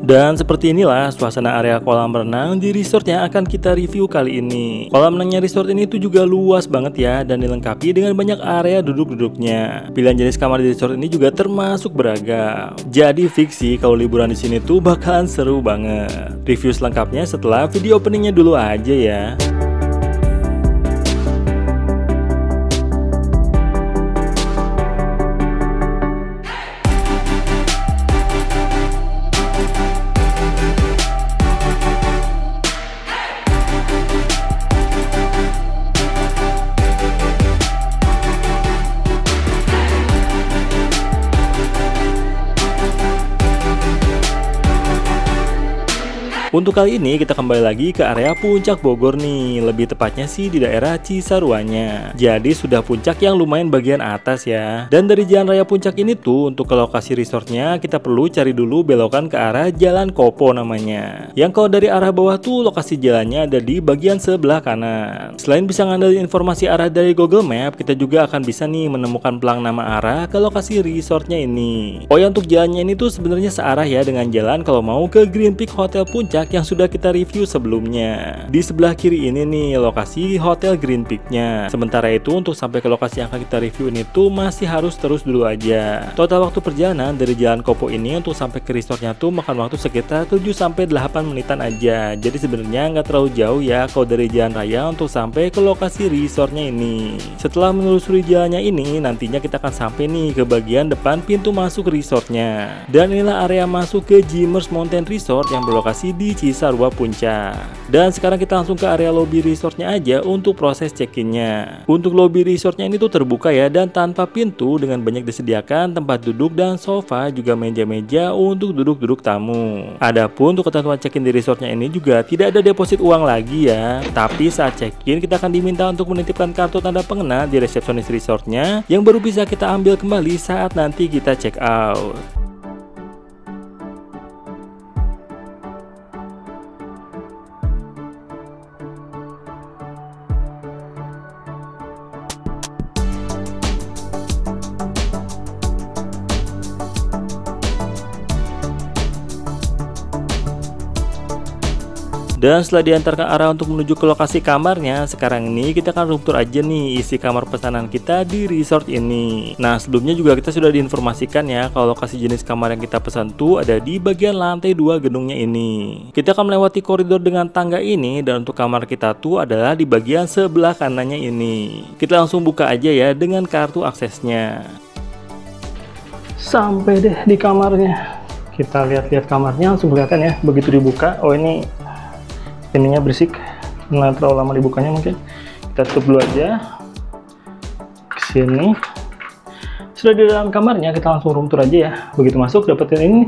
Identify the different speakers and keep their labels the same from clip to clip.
Speaker 1: Dan seperti inilah suasana area kolam renang di resort yang akan kita review kali ini. Kolam renangnya resort ini tuh juga luas banget ya, dan dilengkapi dengan banyak area duduk-duduknya. Pilihan jenis kamar di resort ini juga termasuk beragam. Jadi fix sih kalau liburan di sini tuh bakalan seru banget. Review selengkapnya setelah video openingnya dulu aja ya. Untuk kali ini kita kembali lagi ke area puncak Bogor nih, lebih tepatnya sih di daerah Cisarwanya. Jadi sudah puncak yang lumayan bagian atas ya. Dan dari jalan raya puncak ini tuh untuk ke lokasi resortnya kita perlu cari dulu belokan ke arah Jalan Kopo namanya. Yang kalau dari arah bawah tuh lokasi jalannya ada di bagian sebelah kanan. Selain bisa ngandelin informasi arah dari Google Map, kita juga akan bisa nih menemukan pelang nama arah ke lokasi resortnya ini. Oh ya, untuk jalannya ini tuh sebenarnya searah ya dengan jalan kalau mau ke Green Peak Hotel Puncak yang sudah kita review sebelumnya. Di sebelah kiri ini nih lokasi Hotel Green Peak-nya. Sementara itu untuk sampai ke lokasi yang akan kita review ini tuh masih harus terus dulu aja. Total waktu perjalanan dari Jalan Kopo ini untuk sampai ke resortnya tuh makan waktu sekitar 7-8 menitan aja. Jadi sebenarnya nggak terlalu jauh ya kalau dari jalan raya untuk sampai ke lokasi resortnya ini. Setelah menelusuri jalannya ini, nantinya kita akan sampai nih ke bagian depan pintu masuk resortnya. Dan inilah area masuk ke Jimmers Mountain Resort yang berlokasi di Cisarua Puncak. Dan sekarang kita langsung ke area lobby resortnya aja untuk proses check-innya. Untuk lobby resortnya ini tuh terbuka ya dan tanpa pintu, dengan banyak disediakan tempat duduk dan sofa, juga meja-meja untuk duduk-duduk tamu. Adapun untuk ketentuan check-in di resortnya ini juga tidak ada deposit uang lagi ya. Tapi saat check-in kita akan diminta untuk menitipkan kartu tanda pengenal di resepsionis resortnya yang baru bisa kita ambil kembali saat nanti kita check out. Dan setelah diantarkan arah untuk menuju ke lokasi kamarnya, sekarang ini kita akan room tour aja nih isi kamar pesanan kita di resort ini. Nah, sebelumnya juga kita sudah diinformasikan ya kalau lokasi jenis kamar yang kita pesan tuh ada di bagian lantai 2 gedungnya ini. Kita akan melewati koridor dengan tangga ini, dan untuk kamar kita tuh adalah di bagian sebelah kanannya ini. Kita langsung buka aja ya dengan kartu aksesnya.
Speaker 2: Sampai deh di kamarnya. Kita lihat-lihat kamarnya, langsung kelihatan ya begitu dibuka. Oh, ininya berisik, nggak terlalu lama dibukanya mungkin. Kita tutup dulu aja. Kesini. Sudah di dalam kamarnya, kita langsung room tour aja ya. Begitu masuk dapetin ini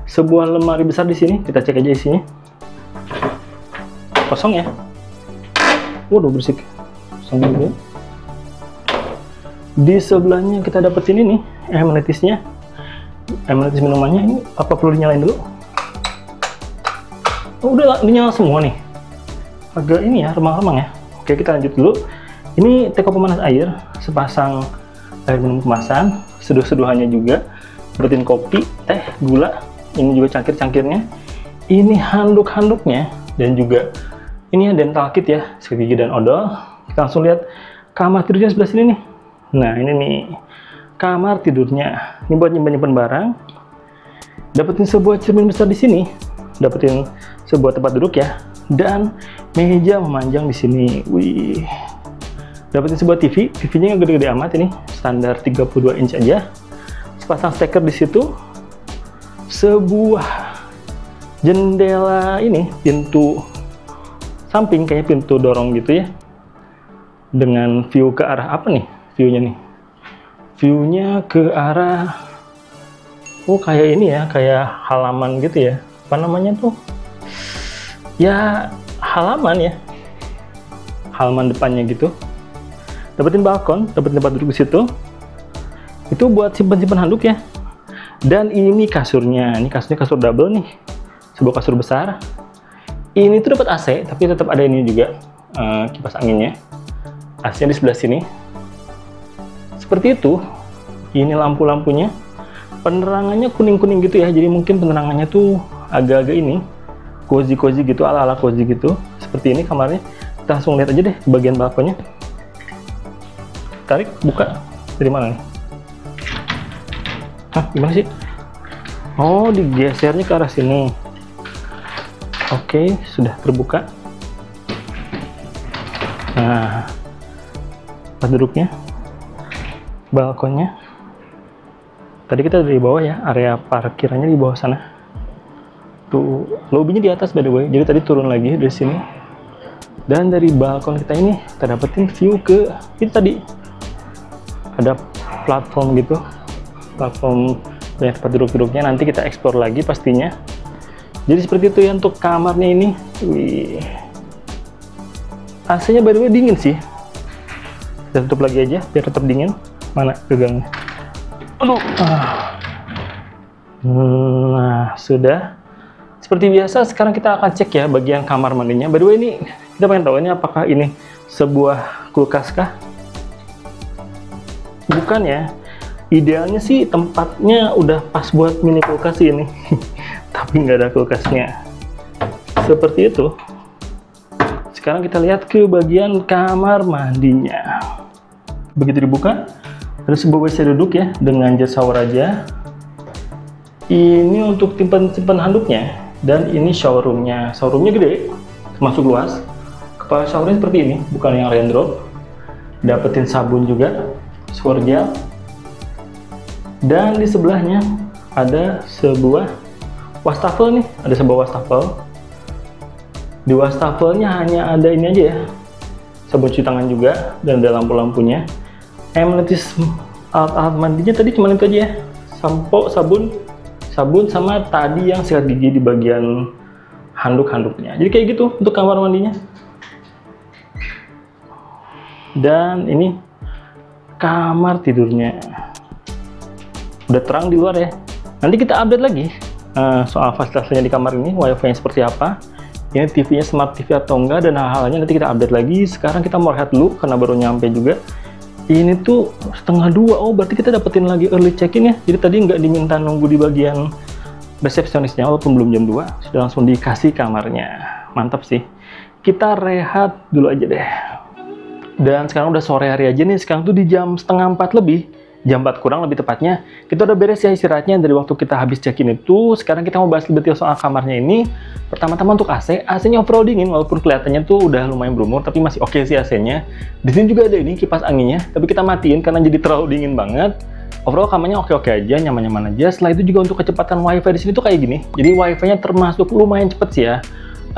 Speaker 2: sebuah lemari besar di sini. Kita cek aja isinya. Kosong ya. Waduh, berisik. Kosong dulu. Di sebelahnya kita dapetin ini amenities-nya. Amenities minumannya ini apa perlu dinyalain dulu? Oh, udah dinyala semua nih. Agak ini ya, remang-remang ya. Oke, kita lanjut dulu. Ini teko pemanas air, sepasang air minum kemasan, seduh-seduhannya juga, protein kopi, teh, gula. Ini juga cangkir-cangkirnya. Ini handuk-handuknya, dan juga ini ya dental kit ya, sikat gigi dan odol. Kita langsung lihat kamar tidurnya sebelah sini nih. Nah, ini nih kamar tidurnya. Ini buat nyimpan-nyimpan barang. Dapetin sebuah cermin besar di sini. Dapetin sebuah tempat duduk ya, dan meja memanjang di sini. Wih, dapetin sebuah TV. TV-nya nggak gede-gede amat, ini standar 32 inch aja. Sepasang steker di situ. Sebuah jendela ini, pintu samping kayak pintu dorong gitu ya. Dengan view ke arah apa nih? View-nya nih. View-nya ke arah, oh kayak ini ya, kayak halaman gitu ya. Apa namanya tuh? Ya halaman ya, halaman depannya gitu. Dapetin balkon, dapetin tempat duduk di situ. Itu buat simpan-simpan handuk ya. Dan ini kasurnya, kasur double nih, sebuah kasur besar. Ini tuh dapat AC, tapi tetap ada ini juga kipas anginnya. AC-nya di sebelah sini. Seperti itu. Ini lampu-lampunya. Penerangannya kuning-kuning gitu ya, jadi mungkin penerangannya tuh agak-agak ini cozy gitu, ala-ala cozy gitu. Seperti ini kamarnya. Kita langsung lihat aja deh bagian balkonnya. Tarik, buka. Dari mana nih? Hah, gimana sih? Oh, digesernya ke arah sini. Oke, sudah terbuka. Nah, tempat duduknya, balkonnya. Tadi kita dari bawah ya, area parkirannya di bawah sana. Tuh, lobbynya di atas by the way. Jadi tadi turun lagi dari sini. Dan dari balkon kita ini, kita dapetin view ke itu tadi. Ada platform gitu. Platform banyak tempat duduk-duduknya. Nanti kita explore lagi pastinya. Jadi seperti itu ya untuk kamarnya ini. Wih. AC-nya by the way dingin sih. Kita tutup lagi aja biar tetap dingin. Mana gagangnya? Aduh. Nah, sudah. Seperti biasa, sekarang kita akan cek ya bagian kamar mandinya. By the way, ini kita pengen tahu ini apakah ini sebuah kulkas kah? Bukan ya. Idealnya sih tempatnya udah pas buat mini kulkas ini. Tapi nggak ada kulkasnya. Seperti itu. Sekarang kita lihat ke bagian kamar mandinya. Begitu dibuka, ada sebuah WC duduk ya dengan jet shower aja. Ini untuk simpan handuknya. Dan ini shower roomnya. Shower roomnya gede, termasuk luas. Kepala showernya seperti ini, bukan yang raindrop. Dapetin sabun juga, shower gel. Dan di sebelahnya ada sebuah wastafel nih, ada sebuah wastafel. Di wastafelnya hanya ada ini aja ya, sabun cuci tangan juga, dan ada lampu-lampunya. Amenities alat mandinya tadi cuma itu aja ya, sampo, sabun sama tadi yang sikat gigi di bagian handuk-handuknya. Jadi kayak gitu untuk kamar mandinya. Dan ini kamar tidurnya. Udah terang di luar ya. Nanti kita update lagi soal fasilitasnya di kamar ini, wifi-nya seperti apa, ini TV-nya smart TV atau enggak, dan hal-halnya nanti kita update lagi. Sekarang kita mau rehat dulu karena baru nyampe juga. Ini tuh 1:30. Oh, berarti kita dapetin lagi early check-in ya. Jadi tadi nggak diminta nunggu di bagian resepsionisnya, walaupun belum jam 2, sudah langsung dikasih kamarnya. Mantap sih. Kita rehat dulu aja deh. Dan sekarang udah sore hari aja nih. Sekarang tuh di jam 3:30 lebih. Jam 4 kurang lebih tepatnya. Kita udah beres ya istirahatnya dari waktu kita habis check-in itu. Sekarang kita mau bahas lebih detail soal kamarnya ini. Pertama-tama untuk AC. AC-nya overall dingin, walaupun kelihatannya tuh udah lumayan berumur, tapi masih oke sih AC-nya. Di sini juga ada ini kipas anginnya, tapi kita matiin karena jadi terlalu dingin banget. Overall kamarnya oke-oke aja, nyaman-nyaman aja. Setelah itu juga untuk kecepatan wifi di sini tuh kayak gini. Jadi wifi-nya termasuk lumayan cepet sih ya.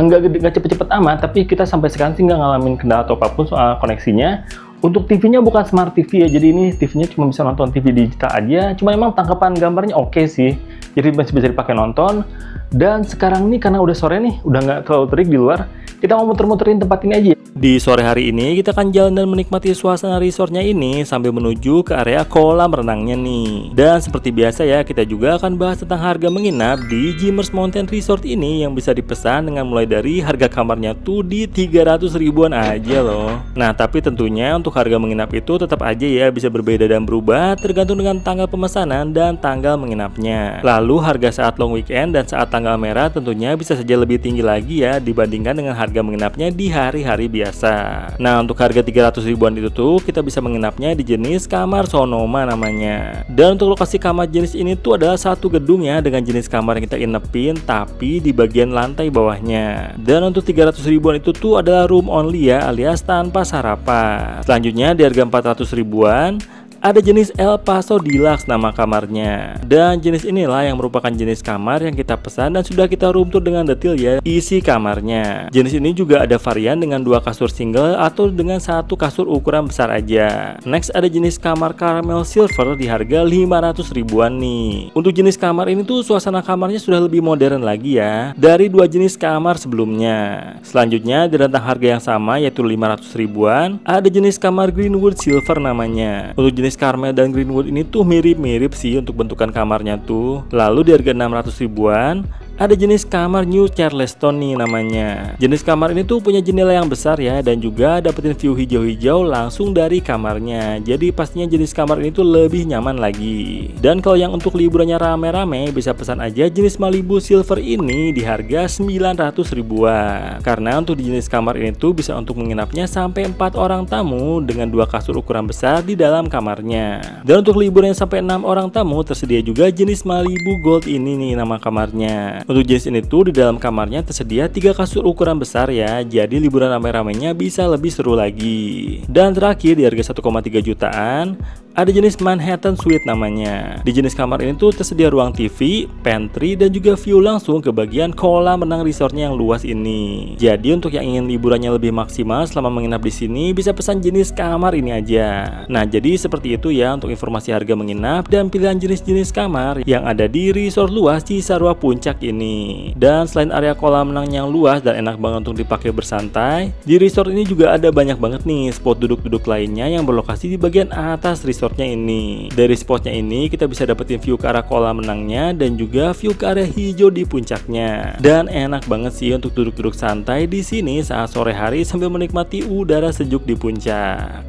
Speaker 2: Enggak cepet-cepet amat, tapi kita sampai sekarang sih nggak ngalamin kendala atau apapun soal koneksinya. Untuk TV-nya bukan smart TV ya, jadi ini TV-nya cuma bisa nonton TV digital aja. Cuma emang tangkapan gambarnya oke sih, jadi masih bisa dipakai nonton. Dan sekarang nih karena udah sore nih, udah nggak terlalu terik di luar, kita mau muter-muterin tempat ini aja. Di sore hari ini kita akan jalan dan menikmati suasana resortnya ini sambil menuju ke area kolam renangnya nih. Dan seperti biasa ya, kita juga akan bahas tentang harga menginap di Jimmers Mountain Resort ini yang bisa dipesan dengan mulai dari harga kamarnya tuh di 300 ribuan aja loh. Nah, tapi tentunya untuk harga menginap itu tetap aja ya bisa berbeda dan berubah tergantung dengan tanggal pemesanan dan tanggal menginapnya. Lalu harga saat long weekend dan saat tanggal merah tentunya bisa saja lebih tinggi lagi ya dibandingkan dengan harga menginapnya di hari-hari biasa. Nah, untuk harga 300 ribuan itu tuh kita bisa menginapnya di jenis kamar Sonoma namanya. Dan untuk lokasi kamar jenis ini tuh adalah satu gedung ya dengan jenis kamar yang kita inepin tapi di bagian lantai bawahnya. Dan untuk 300 ribuan itu tuh adalah room only ya, alias tanpa sarapan. Selanjutnya di harga 400 ribuan ada jenis El Paso Deluxe nama kamarnya. Dan jenis inilah yang merupakan jenis kamar yang kita pesan dan sudah kita room tour dengan detail ya isi kamarnya. Jenis ini juga ada varian dengan 2 kasur single atau dengan 1 kasur ukuran besar aja. Next ada jenis kamar Caramel Silver di harga 500 ribuan nih. Untuk jenis kamar ini tuh suasana kamarnya sudah lebih modern lagi ya dari 2 jenis kamar sebelumnya. Selanjutnya di rentang harga yang sama yaitu 500 ribuan ada jenis kamar Greenwood Silver namanya. Untuk jenis Caramel dan Greenwood ini tuh mirip-mirip sih untuk bentukan kamarnya tuh. Lalu di harga 600 ribuan
Speaker 1: ada jenis kamar New Charleston nih namanya. Jenis kamar ini tuh punya jendela yang besar ya, dan juga dapetin view hijau-hijau langsung dari kamarnya. Jadi pastinya jenis kamar ini tuh lebih nyaman lagi. Dan kalau yang untuk liburannya rame-rame, bisa pesan aja jenis Malibu Silver ini di harga 900 ribuan. Karena untuk di jenis kamar ini tuh bisa untuk menginapnya sampai 4 orang tamu dengan 2 kasur ukuran besar di dalam kamarnya. Dan untuk liburan sampai 6 orang tamu tersedia juga jenis Malibu Gold ini nih nama kamarnya. Untuk jenis ini tuh di dalam kamarnya tersedia 3 kasur ukuran besar ya, jadi liburan rame-ramenya bisa lebih seru lagi. Dan terakhir di harga 1,3 jutaan ada jenis Manhattan Suite namanya. Di jenis kamar ini tuh tersedia ruang TV, pantry, dan juga view langsung ke bagian kolam renang resortnya yang luas ini. Jadi untuk yang ingin liburannya lebih maksimal selama menginap di sini bisa pesan jenis kamar ini aja. Nah jadi seperti itu ya untuk informasi harga menginap dan pilihan jenis-jenis kamar yang ada di resort luas Cisarua Puncak ini. Dan selain area kolam renang yang luas dan enak banget untuk dipakai bersantai, di resort ini juga ada banyak banget nih spot duduk-duduk lainnya yang berlokasi di bagian atas resortnya ini. Dari spotnya ini kita bisa dapetin view ke arah kolam renangnya dan juga view ke area hijau di puncaknya. Dan enak banget sih untuk duduk-duduk santai di sini saat sore hari sambil menikmati udara sejuk di puncak.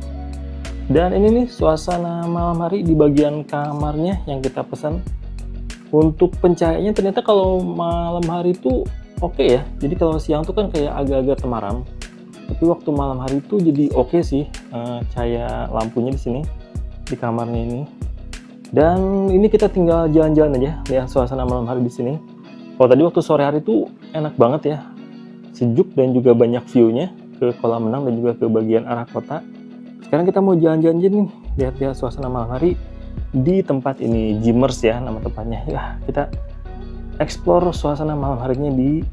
Speaker 2: Dan ini nih suasana malam hari di bagian kamarnya yang kita pesan. Untuk pencahayaannya ternyata kalau malam hari itu oke ya. Jadi kalau siang tuh kan kayak agak-agak temaram. Tapi waktu malam hari itu jadi oke sih cahaya lampunya di sini di kamarnya ini. Dan ini kita tinggal jalan-jalan aja lihat suasana malam hari di sini. Kalau tadi waktu sore hari itu enak banget ya, sejuk dan juga banyak view-nya ke kolam renang dan juga ke bagian arah kota. Sekarang kita mau jalan-jalan nih, lihat-lihat suasana malam hari di tempat ini, Jimmers ya nama tempatnya. Ya kita explore suasana malam harinya di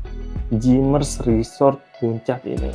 Speaker 2: Jimmers Resort Puncak ini.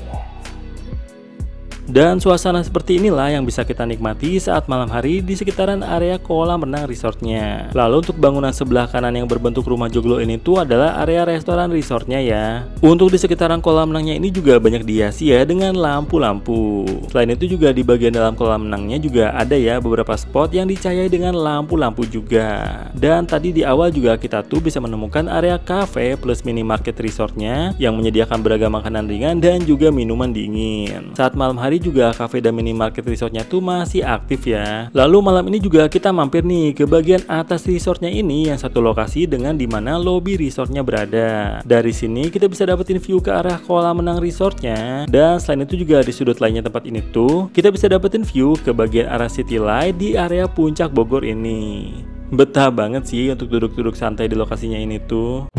Speaker 1: Dan suasana seperti inilah yang bisa kita nikmati saat malam hari di sekitaran area kolam renang resortnya. Lalu untuk bangunan sebelah kanan yang berbentuk rumah joglo ini tuh adalah area restoran resortnya ya. Untuk di sekitaran kolam renangnya ini juga banyak dihiasi ya dengan lampu-lampu. Selain itu juga di bagian dalam kolam renangnya juga ada ya beberapa spot yang dicahayai dengan lampu-lampu juga. Dan tadi di awal juga kita tuh bisa menemukan area cafe plus minimarket resortnya yang menyediakan beragam makanan ringan dan juga minuman dingin. Saat malam hari juga cafe dan minimarket resortnya tuh masih aktif ya. Lalu malam ini juga kita mampir nih ke bagian atas resortnya ini yang satu lokasi dengan dimana lobby resortnya berada. Dari sini kita bisa dapetin view ke arah kolam renang resortnya. Dan selain itu juga di sudut lainnya tempat ini tuh kita bisa dapetin view ke bagian arah city light di area Puncak Bogor ini. Betah banget sih untuk duduk-duduk santai di lokasinya ini tuh.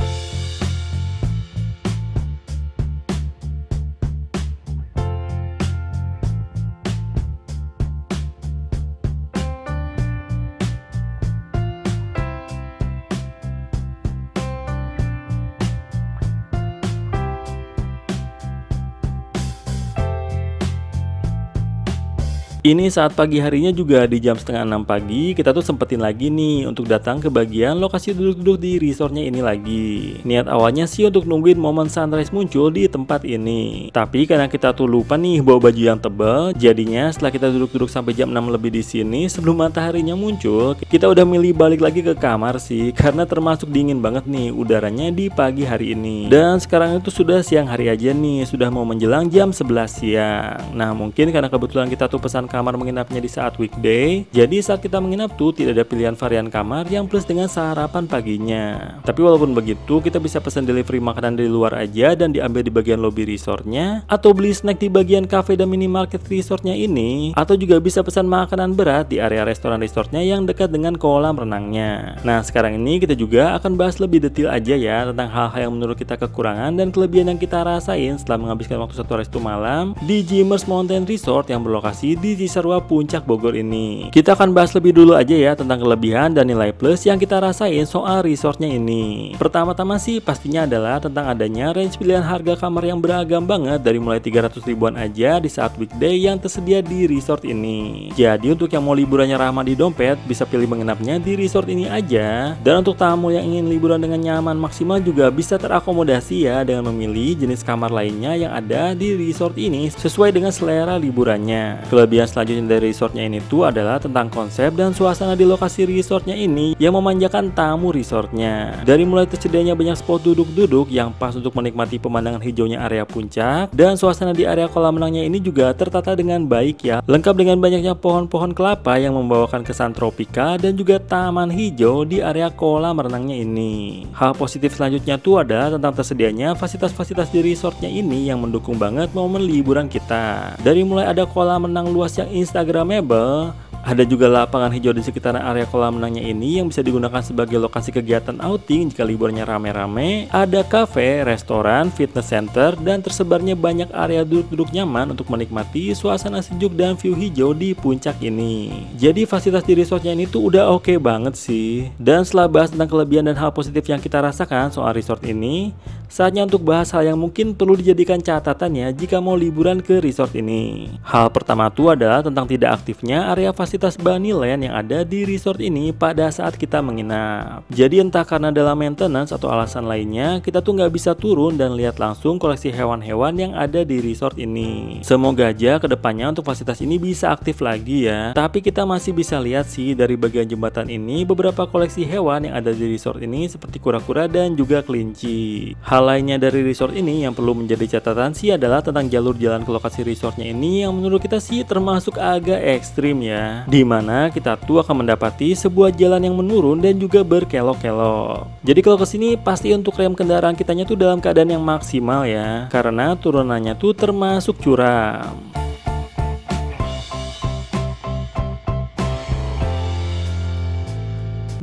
Speaker 1: Ini saat pagi harinya juga di jam setengah 6 pagi kita tuh sempetin lagi nih untuk datang ke bagian lokasi duduk-duduk di resortnya ini lagi. Niat awalnya sih untuk nungguin momen sunrise muncul di tempat ini. Tapi karena kita tuh lupa nih bawa baju yang tebal, jadinya setelah kita duduk-duduk sampai jam 6 lebih di sini sebelum mataharinya muncul, kita udah milih balik lagi ke kamar sih karena termasuk dingin banget nih udaranya di pagi hari ini. Dan sekarang itu sudah siang hari aja nih, sudah mau menjelang jam 11 siang. Nah mungkin karena kebetulan kita tuh pesan kamar menginapnya di saat weekday, jadi saat kita menginap tuh tidak ada pilihan varian kamar yang plus dengan sarapan paginya. Tapi walaupun begitu kita bisa pesan delivery makanan dari luar aja dan diambil di bagian lobby resortnya, atau beli snack di bagian cafe dan minimarket resortnya ini, atau juga bisa pesan makanan berat di area restoran resortnya yang dekat dengan kolam renangnya. Nah sekarang ini kita juga akan bahas lebih detail aja ya tentang hal-hal yang menurut kita kekurangan dan kelebihan yang kita rasain setelah menghabiskan waktu 1 restu malam di Jimmers Mountain Resort yang berlokasi di Cisarua Puncak Bogor ini. Kita akan bahas lebih dulu aja ya tentang kelebihan dan nilai plus yang kita rasain soal resortnya ini. Pertama-tama sih pastinya adalah tentang adanya range pilihan harga kamar yang beragam banget dari mulai 300 ribuan aja di saat weekday yang tersedia di resort ini. Jadi untuk yang mau liburannya ramah di dompet bisa pilih menginapnya di resort ini aja. Dan untuk tamu yang ingin liburan dengan nyaman maksimal juga bisa terakomodasi ya dengan memilih jenis kamar lainnya yang ada di resort ini sesuai dengan selera liburannya. Kelebihan selanjutnya dari resortnya ini tuh adalah tentang konsep dan suasana di lokasi resortnya ini yang memanjakan tamu resortnya. Dari mulai tersedianya banyak spot duduk-duduk yang pas untuk menikmati pemandangan hijaunya area puncak, dan suasana di area kolam renangnya ini juga tertata dengan baik ya, lengkap dengan banyaknya pohon-pohon kelapa yang membawakan kesan tropika dan juga taman hijau di area kolam renangnya ini. Hal positif selanjutnya tuh adalah tentang tersedianya fasilitas-fasilitas di resortnya ini yang mendukung banget momen liburan kita. Dari mulai ada kolam renang luas yang instagramable, ada juga lapangan hijau di sekitaran area kolam renangnya ini yang bisa digunakan sebagai lokasi kegiatan outing jika liburnya rame-rame. Ada cafe, restoran, fitness center, dan tersebarnya banyak area duduk-duduk nyaman untuk menikmati suasana sejuk dan view hijau di puncak ini. Jadi fasilitas di resortnya ini tuh udah oke banget sih. Dan setelah bahas tentang kelebihan dan hal positif yang kita rasakan soal resort ini, saatnya untuk bahas hal yang mungkin perlu dijadikan catatannya jika mau liburan ke resort ini. Hal pertama tuh adalah tentang tidak aktifnya area fasilitas bunny land yang ada di resort ini pada saat kita menginap. Jadi entah karena dalam maintenance atau alasan lainnya, kita tuh nggak bisa turun dan lihat langsung koleksi hewan-hewan yang ada di resort ini. Semoga aja kedepannya untuk fasilitas ini bisa aktif lagi ya. Tapi kita masih bisa lihat sih dari bagian jembatan ini beberapa koleksi hewan yang ada di resort ini seperti kura-kura dan juga kelinci. Hal lainnya dari resort ini yang perlu menjadi catatan sih adalah tentang jalur jalan ke lokasi resortnya ini yang menurut kita sih termasuk agak ekstrim ya, dimana kita tuh akan mendapati sebuah jalan yang menurun dan juga berkelok-kelok. Jadi kalau kesini pasti untuk rem kendaraan kitanya tuh dalam keadaan yang maksimal ya, karena turunannya tuh termasuk curam.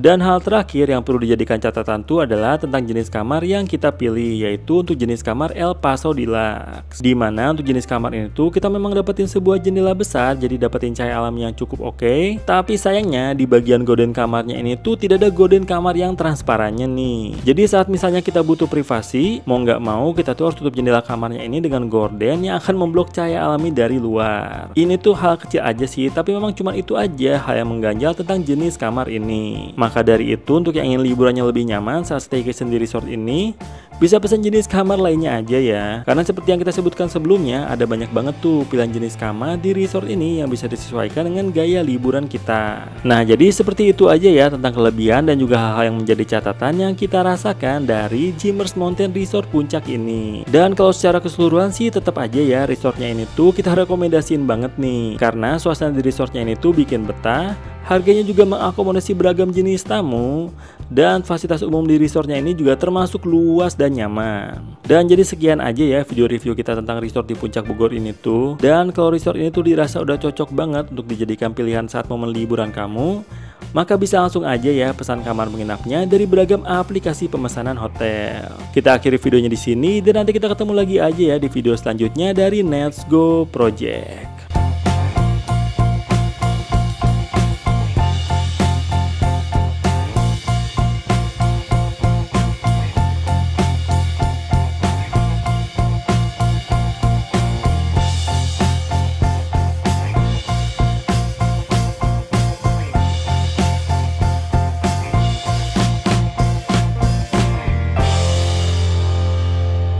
Speaker 1: Dan hal terakhir yang perlu dijadikan catatan tuh adalah tentang jenis kamar yang kita pilih, yaitu untuk jenis kamar El Paso Deluxe. Dimana untuk jenis kamar ini tuh kita memang dapetin sebuah jendela besar, jadi dapetin cahaya alam yang cukup oke. Tapi sayangnya di bagian gorden kamarnya ini tuh tidak ada gorden kamar yang transparannya nih. Jadi saat misalnya kita butuh privasi, mau nggak mau kita tuh harus tutup jendela kamarnya ini dengan gorden yang akan memblok cahaya alami dari luar. Ini tuh hal kecil aja sih, tapi memang cuma itu aja hal yang mengganjal tentang jenis kamar ini. Maka dari itu untuk yang ingin liburannya lebih nyaman saat staycation di resort ini, bisa pesan jenis kamar lainnya aja ya. Karena seperti yang kita sebutkan sebelumnya, ada banyak banget tuh pilihan jenis kamar di resort ini yang bisa disesuaikan dengan gaya liburan kita. Nah jadi seperti itu aja ya tentang kelebihan dan juga hal-hal yang menjadi catatan yang kita rasakan dari Jimmers Mountain Resort Puncak ini. Dan kalau secara keseluruhan sih tetap aja ya resortnya ini tuh kita rekomendasiin banget nih, karena suasana di resortnya ini tuh bikin betah. Harganya juga mengakomodasi beragam jenis tamu, dan fasilitas umum di resortnya ini juga termasuk luas dan nyaman. Dan jadi sekian aja ya video review kita tentang resort di Puncak Bogor ini tuh. Dan kalau resort ini tuh dirasa udah cocok banget untuk dijadikan pilihan saat momen liburan kamu, maka bisa langsung aja ya pesan kamar menginapnya dari beragam aplikasi pemesanan hotel. Kita akhiri videonya di sini dan nanti kita ketemu lagi aja ya di video selanjutnya dari Let's Go Project.